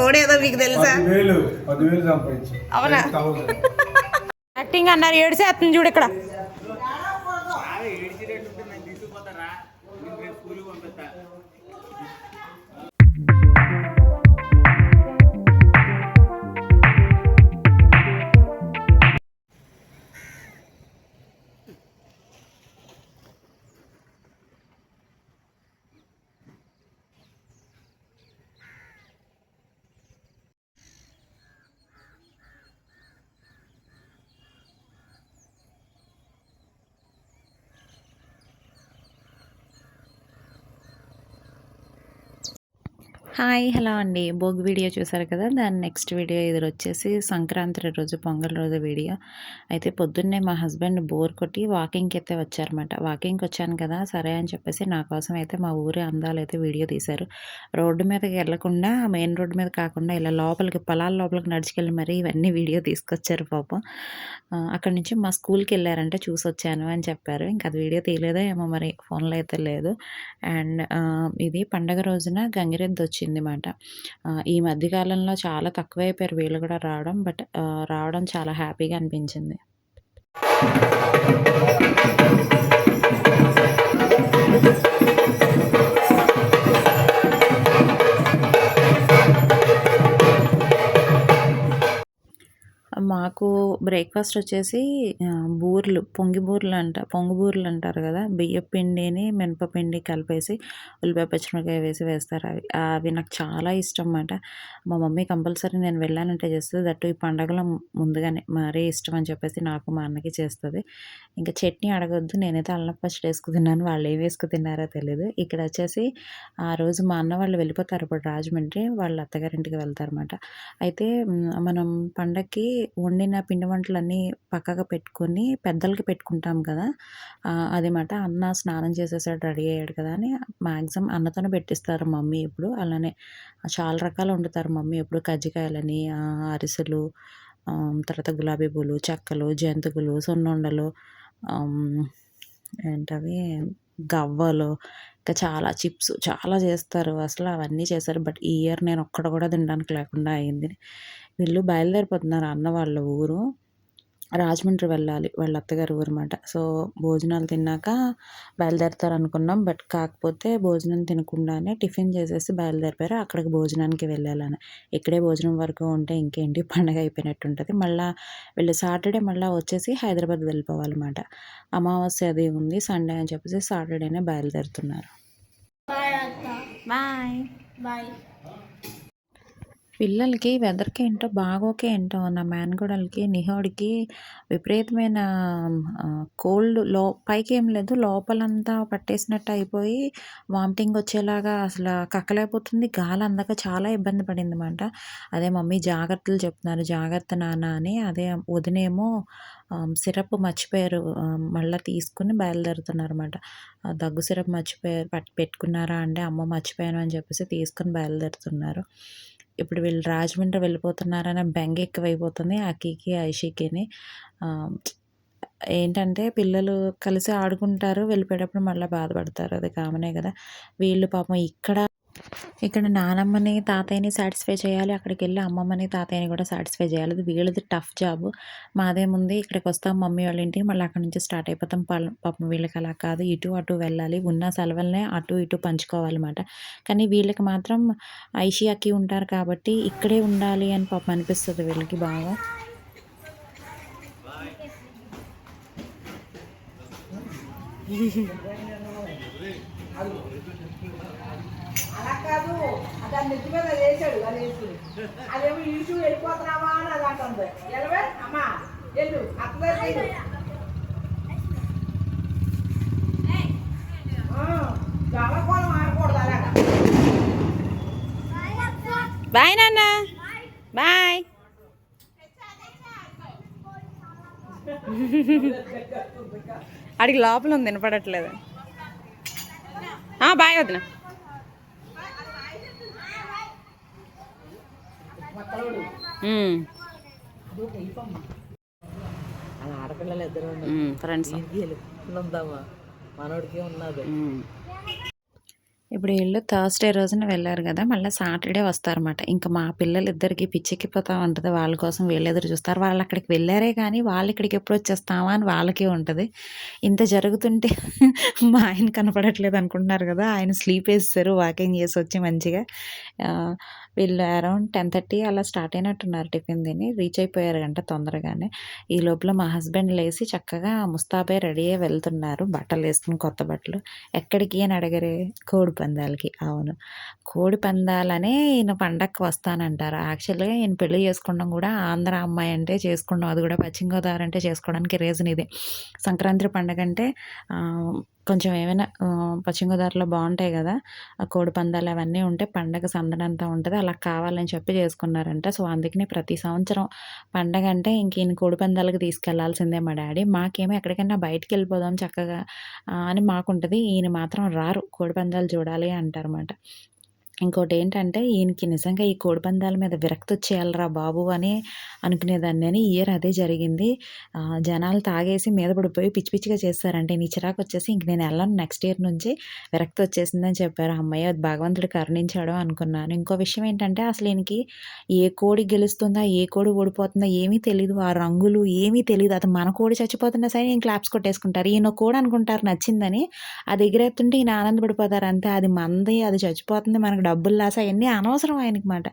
తోడేదో మీకు తెలుసా? అవునా? యాక్టింగ్ అన్నారు, ఏడిసే అతను చూడు ఇక్కడ. హాయ్ హలో అండి. భోగి వీడియో చూసారు కదా, దాని నెక్స్ట్ వీడియో ఇది వచ్చేసి సంక్రాంతి రోజు పొంగల్ రోజు వీడియో. అయితే పొద్దున్నే మా హస్బెండ్ బోర్ కొట్టి వాకింగ్కి అయితే వచ్చారన్నమాట. వాకింగ్కి వచ్చాను కదా సరే అని చెప్పేసి నా కోసం అయితే మా ఊరి అందాలు అయితే వీడియో తీశారు. రోడ్డు మీదకి వెళ్ళకుండా, మెయిన్ రోడ్డు మీద కాకుండా ఇలా లోపలికి పొలాల లోపలికి నడుచుకెళ్ళి మరీ ఇవన్నీ వీడియో తీసుకొచ్చారు పాపం. అక్కడి నుంచి మా స్కూల్కి వెళ్ళారంటే చూసి వచ్చాను అని చెప్పారు. ఇంకా అది వీడియో తీయలేదో ఏమో మరి, ఫోన్లో అయితే లేదు. అండ్ ఇది పండగ రోజున గంగిరెద్దు వచ్చింది మాట. ఈ మధ్యకాలంలో చాలా తక్కువైపోయారు వీళ్ళు కూడా రావడం. బట్ రావడం చాలా హ్యాపీగా అనిపించింది. మాకు బ్రేక్‌ఫాస్ట్ వచ్చేసి బూర్లు, పొంగు బూర్లు అంటారు కదా! బియ్యపు పిండిని, మినపపిండి కలిపేసి ఉల్లిపాయ, పచ్చిమిరపకాయ వేసి వేస్తారు అవి. అవి నాకు చాలా ఇష్టం మాట. మా మమ్మీ కంపల్సరీ నేను వెళ్ళానంటే చేస్తది. దట్టు ఈ పండగలో ముందుగానే మరీ ఇష్టం అని చెప్పేసి నాకు, మా అన్నకి చేస్తది. ఇంకా చట్నీ అడగొద్దు, నేనైతే అల్లం పచ్చడి వేసుకు తిన్నాను. వాళ్ళు ఏం వేసుకు తిన్నారో తెలీదు. ఇక్కడ వచ్చేసి ఆ రోజు మా అన్న వాళ్ళు వెళ్ళిపోతారు ఇప్పుడు రాజమండ్రి. వాళ్ళ అత్తగారింటికి వెళ్తారన్నమాట. అయితే మనం పండగకి వండిన పిండి వంటలన్నీ పక్కగా పెట్టుకొని పెద్దలకి పెట్టుకుంటాం కదా! అది మాట. అన్న స్నానం చేసేసాడు, రెడీ అయ్యాడు కదా అని మాక్సిమం అన్నతోనే పెట్టిస్తారు మమ్మీ ఇప్పుడు. అలానే చాలా రకాలు వండుతారు మమ్మీ ఎప్పుడు. కజ్జికాయలని, అరిసెలు, తర్వాత గులాబీ పూలు, చెక్కలు, జంతికలు, సున్నుండలు, ఏంటవి గవ్వలు, ఇంకా చాలా చిప్స్ చాలా చేస్తారు. అసలు అవన్నీ చేశారు. బట్ ఈ ఇయర్ నేను ఒక్కటి కూడా తినడానికి లేకుండా అయింది. వీళ్ళు బయలుదేరిపోతున్నారు అన్న వాళ్ళ ఊరు. రాజమండ్రి వెళ్ళాలి, వాళ్ళ అత్తగారి ఊరు మాట. సో భోజనాలు తిన్నాక బయలుదేరతారనుకున్నాం. బట్ కాకపోతే భోజనం తినకుండానే టిఫిన్ చేసేసి బయలుదేరిపోయారు. అక్కడికి భోజనానికి వెళ్ళాలని. ఇక్కడే భోజనం వరకు ఉంటే ఇంకేంటి పండగ అయిపోయినట్టు ఉంటుంది. మళ్ళీ వీళ్ళు సాటర్డే మళ్ళీ వచ్చేసి హైదరాబాద్ వెళ్ళిపోవాలన్నమాట. అమావాస్య అది ఉంది సండే అని చెప్పేసి సాటర్డేనే బయలుదేరుతున్నారు. Bye bye. పిల్లలకి వెదర్‌కి ఏంటో బాగోకే ఏంటో నా మేనకోడలికి, నిహోడికి విపరీతమైన కోల్డ్ పైకేం లేదు, లోపలంతా పట్టేసినట్టు అయిపోయి వామిటింగ్ వచ్చేలాగా అసలు కక్కలేకపోతుంది. గాలి అందక చాలా ఇబ్బంది పడిందన్నమాట. అదే మమ్మీ జాగ్రత్తలు చెప్తున్నారు. జాగ్రత్త నాన్న అని. అదే వదినేమో సిరప్ మర్చిపోయారు. మళ్ళా తీసుకొని బయలుదేరుతున్నారన్నమాట. దగ్గు సిరప్ మర్చిపోయారు. పెట్టుకున్నారా అంటే అమ్మ మర్చిపోయాను అని చెప్పేసి తీసుకొని బయలుదేరుతున్నారు. ఇప్పుడు వీళ్ళు రాజమండ్రి వెళ్ళిపోతున్నారనే బెంగ ఎక్కువైపోతుంది అక్కీకి, ఐషికిని. ఏంటంటే పిల్లలు కలిసి ఆడుకుంటారు, వెళ్ళిపోయేటప్పుడు మళ్ళీ బాధపడతారు. అది కామనే కదా! వీళ్ళు పాపం ఇక్కడ నానమ్మని, తాతయ్యని సాటిస్ఫై చేయాలి. అక్కడికెళ్ళి అమ్మమ్మని, తాతయ్యని కూడా సాటిస్ఫై చేయాలి. అది వీళ్ళది టఫ్ జాబు. మాదేముంది, ఇక్కడికి వస్తాం మమ్మీ వాళ్ళ ఇంటికి, మళ్ళీ అక్కడి నుంచి స్టార్ట్ అయిపోతాం. పాపం వీళ్ళకి అలా కాదు, ఇటు అటు వెళ్ళాలి. ఉన్న సెలవులనే అటు ఇటు పంచుకోవాలన్నమాట. కానీ వీళ్ళకి మాత్రం ఐషి, అక్కి ఉంటారు కాబట్టి ఇక్కడే ఉండాలి అని పాపం అనిపిస్తుంది వీళ్ళకి బాగా. అలా కాదు, దాన్ని నెత్తి మీద వేసాడు. అది వేసుకుని అదేమో ఈషు వెళ్ళిపోతున్నావా అని అది అంటుంది. ఎలవే అమ్మా వెళ్ళు అత్తగారు గమకోలం ఆడకూడదు అలాగా. బాయ్ నాన్న, బాయ్. అడిగి లోపల ఉంది, వినపడట్లేదు. బాయ్ వదిన. ఆడపిల్లలు ఇద్దరు ఫ్రెండ్స్ ఉందామా, మనోడికి ఉన్నది. ఇప్పుడు ఈళ్ళు థర్స్‌డే రోజున వెళ్లారు గదా! మళ్ళా సాటర్‌డే వస్తారన్నమాట. ఇంక మా పిల్లలిద్దరికీ పిచ్చెక్కిపోతా ఉంటది. వాళ్ళ కోసం వీళ్ళెదురు చూస్తారు. వాళ్ళక్కడికి వెళ్లారే గానీ, వాళ్ళిక్కడికి ఎప్పుడొచ్చేస్తామా అని వాళ్ళకి ఉంటది. ఇంత జరుగుతుంటే మా ఆయన కనపడట్లేదు అనుకుంటున్నారు గదా! ఆయన స్లీపేసేసారు వాకింగ్ చేసొచ్చి మంచిగా. ఆహ్, వీళ్ళు అరౌండ్ 10:30 అలా స్టార్ట్ అయినట్టున్నారు టిఫిన్ తిని. రీచ్ అయిపోయారంట తొందరగానే. ఈ లోపల మా హస్బెండ్ లేసి చక్కగా ముస్తాబై రెడీ అయ్యి వెళ్తున్నారు. బట్టలేసుకొని కొత్త బట్టలు. ఎక్కడికి అని అడిగారే? కోడి పందాలకి. అవును. కోడి పందాలనే ఈయన పండక్కి వస్తానంటారు. యాక్చువల్‌గా ఈయన పెళ్లి చేసుకోవడం గూడా ఆంధ్ర అమ్మాయి అంటే చేసుకుండం. అది గూడా పశ్చిమ గోదావరి అంటే చేసుకోవడానికి రీజన్ ఇదే. సంక్రాంతి పండగంటే కొంచెం ఏమైనా పశ్చిమ గోదావరిలో బావుంటాయి గదా! ఆ కోడి పందాలు అవన్నీ ఉంటే పండగ సందడంతా ఉంటది. అలా కావాలని చెప్పి చేసుకున్నారంట. సో, అందుకనే ప్రతి సంవత్సరం పండగంటే ఇంక ఈయన కోడి పందాలకి తీసుకెళ్లాల్సిందే మా డ్యాడీ. మాకేమో ఎక్కడికైనా బయటికెళ్ళిపోదాం చక్కగా అని మాకుంటది. ఈయన మాత్రం రారు. కోడిపందాలు చూడాలి అంటారన్నమాట. ఇంకోటేంటంటే ఈయనకి నిజంగా ఈ కోడిపందాల మీద విరక్తొచ్చేయాలిరా బాబు అని అనుకునేదాన్ని నేను. ఈ ఇయర్ అదే జరిగింది. జనాలు తాగేసి మీద పడిపోయి పిచ్చి పిచ్చిగా చేసేసారంట. ఈయనకి చిరాకొచ్చేసి ఇంక నేనెళ్ళను నెక్స్ట్ ఇయర్ నుంచి విరక్తొచ్చేసిందని చెప్పారు. హమ్మయ్య! భగవంతుడు కరుణించాడు అనుకున్నాను. ఇంకో విషయం ఏంటంటే అసలు ఈయనకి ఏ కోడి గెలుస్తుందా? ఏ కోడి ఓడిపోతుందా? ఏమీ తెలీదు. ఆ రంగులు ఏమీ తెలీదు. అది మన కోడి చచ్చిపోతున్నా సరే ఈయన క్లాప్స్ కొట్టేసుకుంటారు. ఈయన కోడి అనుకుంటారు నచ్చిందని. అది ఎగిరేత్తుంటే ఈయన ఆనందపడిపోతారు అంతే. అది మనది, అది చచ్చిపోతుంది, మనకు డబ్బులు లాస్ అయన్నీ అనవసరం ఆయనకి మాట.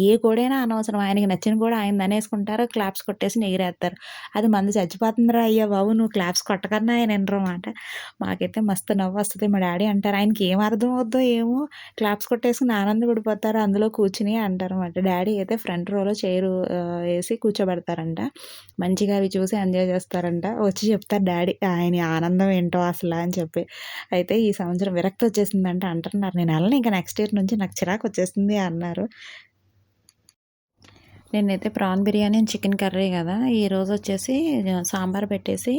ఏ కోడైనా అనవసరం. ఆయనకి నచ్చిన కోడి ఆయనదనేసుకుంటారు, క్లాప్స్ కొట్టేసి ఎగిరేత్తారు. అది మనది చచ్చిపోతుందిరా అయ్య బాబు! నువ్వు క్లాప్స్ కొట్టకన్నా ఆయన ఇనరు మాట. మాకైతే మస్తు నవ్వొస్తది. మా డ్యాడీ అంటారు, "ఆయనకి ఏం అర్థం అవుద్దో ఏమో క్లాప్స్ కొట్టేసుకొని ఆనందపడిపోతారు అందులో కూర్చొని" అంటారన్నమాట. డ్యాడీ అయితే ఫ్రంట్ రోలో చైరు ఏసి కూర్చోబెడతారంట. మంచిగా అవి చూసి ఎంజాయ్ చేస్తారంట. వచ్చి చెప్తారు డ్యాడీ ఆయన ఆనందం ఏంటో అసల అని చెప్పి. అయితే ఈ సంవత్సరం విరక్తొచ్చేసిందంట అంటున్నారు. నేనెళ్ళను ఇంక నెక్స్ట్ ఇయర్ నుంచి నాకు చిరాకొచ్చేసింది అన్నారు. నేనైతే ప్రాన్ బిర్యానీ, చికెన్ కర్రీ గదా! ఈరోజొచ్చేసి సాంబార్ పెట్టేసి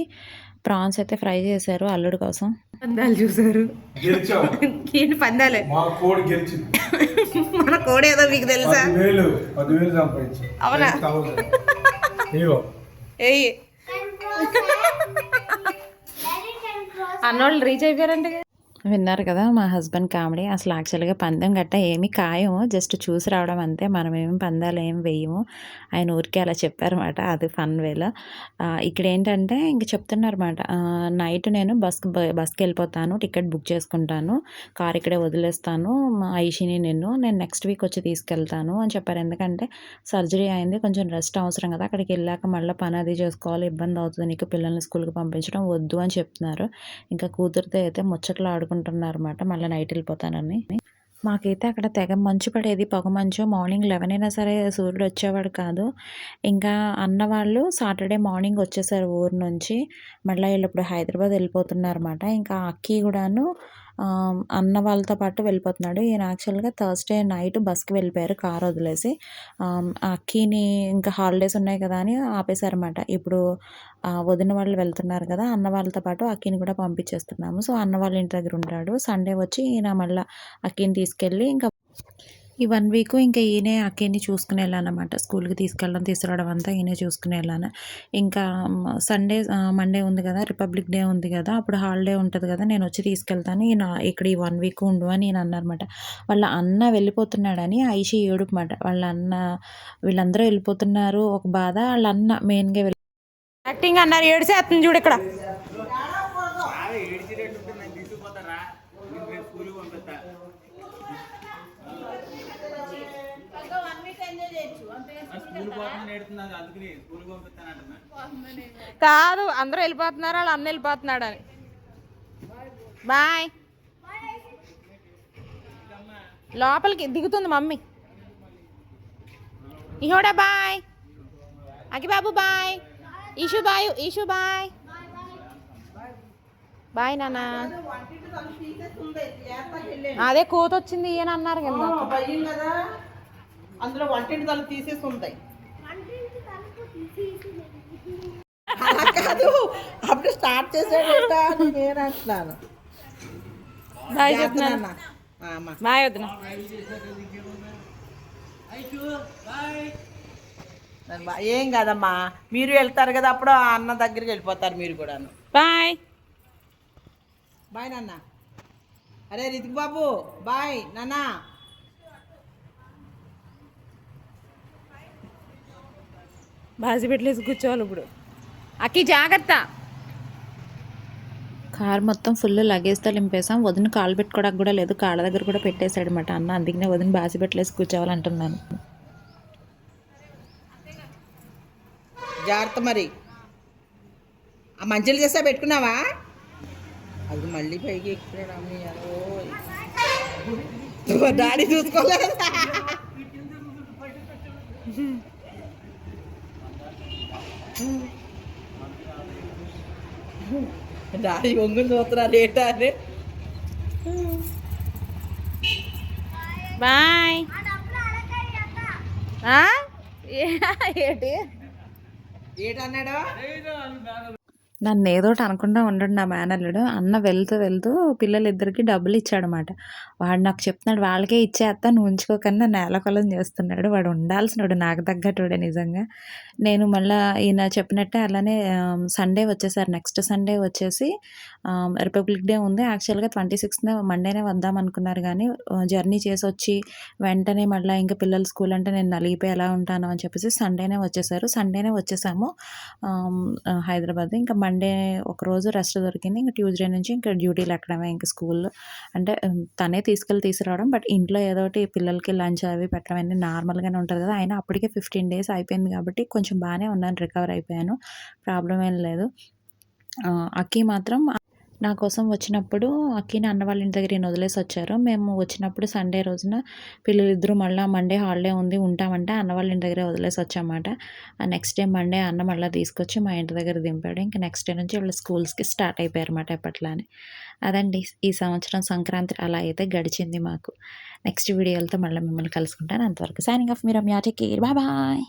ప్రాన్స్ అయితే ఫ్రై చేశారు అల్లుడి కోసం. పందాలు చూసారు. గెలిచాం. ఏంటి పందాలే? మా కోడి గెలిచింది. మన కోడేదో మీకు తెలుసా? 10,000 సంపాదించాం. అవునా? 10,000. ఇగో ఏయ్ అన్నోళ్ళు రీచ్ అయిపోయారంటగా. విన్నారు కదా మా హస్బెండ్ కామెడీ. అసలు యాక్చువల్‌గా పందెం గట్టా ఏమి ఖాయము. జస్ట్ చూసి రావడం అంతే. మనమేమి పందాలేమి వేయము. ఆయన ఊరికే అలా చెప్పారన్నమాట. అది ఫన్ వేలో. ఇక్కడేంటంటే ఇంక చెప్తున్నారన్నమాట. నైట్ నేను బస్‌కెళ్ళిపోతాను. టికెట్ బుక్ చేసుకుంటాను. కార్ ఇక్కడే వదిలేస్తాను. మా ఐషిని నేను నెక్స్ట్ వీక్ వచ్చి తీసుకెళ్తాను అని చెప్పారు. ఎందుకంటే సర్జరీ అయింది. కొంచెం రెస్ట్ అవసరం కదా! అక్కడికెళ్ళాక మళ్ళా పని అది చేసుకోవాలి. ఇబ్బందవుతది నీకు పిల్లల్ని స్కూల్‌కి పంపించడం వద్దు అని చెప్తున్నారు. ఇంకా కూతురితో అయితే ముచ్చట్లు ఆడుకుంటున్నారన్నమాట. మళ్ళా నైట్ ఎళ్ళిపోతానని. మాకైతే అక్కడ తెగ మంచు పడేది. పొగమంచు. మార్నింగ్ 11 అయినా సరే సూర్యుడు వచ్చేవాడు కాదు. ఇంకా అన్న వాళ్ళు సాటర్‌డే మార్నింగ్ వచ్చేసారు ఊరు నుంచి. మళ్ళా ఈళ్ళిప్పుడు హైదరాబాద్ ఎళ్ళిపోతున్నారన్నమాట. ఇంకా అక్కీ గూడాను అన్న వాళ్ళతో పాటు వెళ్ళిపోతున్నాడు. ఈయన యాక్చువల్‌గా థర్స్‌డే నైట్ బస్‌కి వెళ్ళిపోయారు కార్ వదిలేసి. ఆ అక్కీని ఇంకా హాలిడేస్ ఉన్నాయి కదా అని ఆపేశారన్నమాట. ఇప్పుడు వదిన వాళ్ళు వెళ్తున్నారు కదా! అన్న వాళ్ళతో పాటు అక్కీని కూడా పంపించేస్తున్నాము. సో, అన్న వాళ్ళ ఇంటి దగ్గర ఉంటాడు. సండే వచ్చి ఈయన మళ్ళా అక్కీని తీసుకెళ్ళి ఇంకా ఈ 1 వీకు ఇంకా ఈయనే అక్కయ్యని చూసుకునేలానమాట. స్కూల్‌కి తీసుకెళ్ళడం, తీసుకురావడం అంతా ఈయనే చూసుకునేలాన. ఇంకా మండే ఉంది గదా! రిపబ్లిక్ డే ఉంది గదా! అప్పుడు హాలిడే ఉంటది గదా! నేనొచ్చి తీసుకెళ్తాను. ఈయన ఇక్కడ ఈ 1 వీక్ ఉండు అని ఈయన అన్నారన్నమాట. వాళ్ళ అన్న వెళ్ళిపోతున్నాడని ఐషి ఏడుపుమాట. వాళ్ళ అన్న వీళ్ళందరూ వెళ్ళిపోతున్నారు ఒక బాధ. ఆళ్ళ అన్న మెయిన్‌గా యాక్టింగ్ అన్నారు ఏడిసేస్తుంది చూడు ఇక్కడ. కాదు అందరూ వెళ్ళిపోతున్నారు వాళ్ళు అన్న వెళ్ళిపోతున్నాడు అని. బాయ్. లోపలికి దిగుతుంది మమ్మీ. ఇహోడా బాయ్. అగిబాబు bye. Ishu bye. Ishu bye. Bye నాన్న. అదే కోత వచ్చింది ఈయన అన్నారు కదా. భయం కదా అందులో వంటింటి తలుపు తీసేసి ఉంటాయి. అలా కాదు అప్పుడు స్టార్ట్ చేసాడట నేను అంటున్నాను. బాయ్ చెప్తున్నాను. బాయ్ వద్దున. ఏం కాదమ్మా మీరు వెళ్తారు కదా అప్పుడు ఆ అన్న దగ్గరికి వెళ్ళిపోతారు మీరు కూడాను. బాయ్. బాయ్ నాన్న. అరే రితిక్ బాబు బాయ్ నానా. బాజీ పెట్టలేసి కూర్చోవాలి ఇప్పుడు. అక్కి జాగ్రత్త. కార్ మొత్తం ఫుల్ లగేజ్తో నింపేసాం. వదిన కాలు పెట్టుకోవడానికి కూడా లేదు, కాళ్ళ దగ్గర కూడా పెట్టేశాడు అనమాట అన్న. అందుకనే వదిన బాసి పెట్టలేసి కూర్చోవాలంటున్నాను. జాగ్రత్త మరి. ఆ మంచిలు చేస్తా పెట్టుకున్నావా? అది మళ్ళీ పైకి ఎక్కుతున్నాడు అమ్మ. డాడీ చూసుకోలేదు. డాడీ ఒంగుని చూస్తున్నారు ఏటా అని. బాయ్. ఏంటి ఏటన్నాడు? నన్ను ఏదోటి అనకుండా ఉండడు నా మేనల్లుడు. అన్న వెళ్తూ వెళ్తూ పిల్లలిద్దరికి డబ్బులు ఇచ్చాడనమాట. వాడు నాకు చెప్తున్నాడు, వాళ్ళకే ఇచ్చేస్తా నువ్వు ఉంచుకోకన్నా నేలకొలం చేస్తున్నాడు. వాడు ఉండాల్సినోడు, నాకు తగ్గట్టుడే నిజంగా. నేను మళ్ళీ ఈయన చెప్పినట్టే అలానే సండే వచ్చేసారు. నెక్స్ట్ సండే వచ్చేసి రిపబ్లిక్ డే ఉంది. యాక్చువల్గా 26న మండేనే వద్దాం అనుకున్నారు, కానీ జర్నీ చేసి వచ్చి వెంటనే మళ్ళీ ఇంకా పిల్లల స్కూల్ అంటే నేను నలిగిపోయి ఎలా ఉంటాను అని చెప్పేసి సండేనే వచ్చేసారు. సండేనే వచ్చేసాము హైదరాబాద్. ఇంకా మండే ఒకరోజు రెస్ట్ దొరికింది. ఇంకా ట్యూస్డే నుంచి ఇంకా డ్యూటీలు ఎక్కడమే, ఇంకా స్కూల్లో అంటే తనే తీసుకురావడం. బట్ ఇంట్లో ఏదో ఒకటి పిల్లలకి లంచ్ అవి పెట్టడం అన్నీ నార్మల్గానే ఉంటుంది కదా. అయినా అప్పటికే 15 days అయిపోయింది కాబట్టి కొంచెం బాగానే ఉన్నాను, రికవర్ అయిపోయాను, ప్రాబ్లం ఏం లేదు. అక్కి మాత్రం నా కోసం వచ్చినప్పుడు అక్కిని అన్న వాళ్ళ ఇంటి దగ్గర వదిలేసి వచ్చారు. మేము వచ్చినప్పుడు సండే రోజున పిల్లలిద్దరూ మళ్ళీ మండే హాలిడే ఉంది ఉంటామంటే అన్న వాళ్ళ ఇంటి దగ్గరే వదిలేసి వచ్చామాట. నెక్స్ట్ డే మండే అన్న మళ్ళీ తీసుకొచ్చి మా ఇంటి దగ్గర దింపాడు. ఇంకా నెక్స్ట్ డే నుంచి వీళ్ళు స్కూల్స్కి స్టార్ట్ అయిపోయారు అన్నమాట ఎప్పట్లానే. అదండి ఈ సంవత్సరం సంక్రాంతి అలా అయితే గడిచింది మాకు. నెక్స్ట్ వీడియోలతో మళ్ళీ మిమ్మల్ని కలుసుకుంటాను. అంతవరకు సైనింగ్ ఆఫ్. మీరు మ్యాజిక్. Bye bye.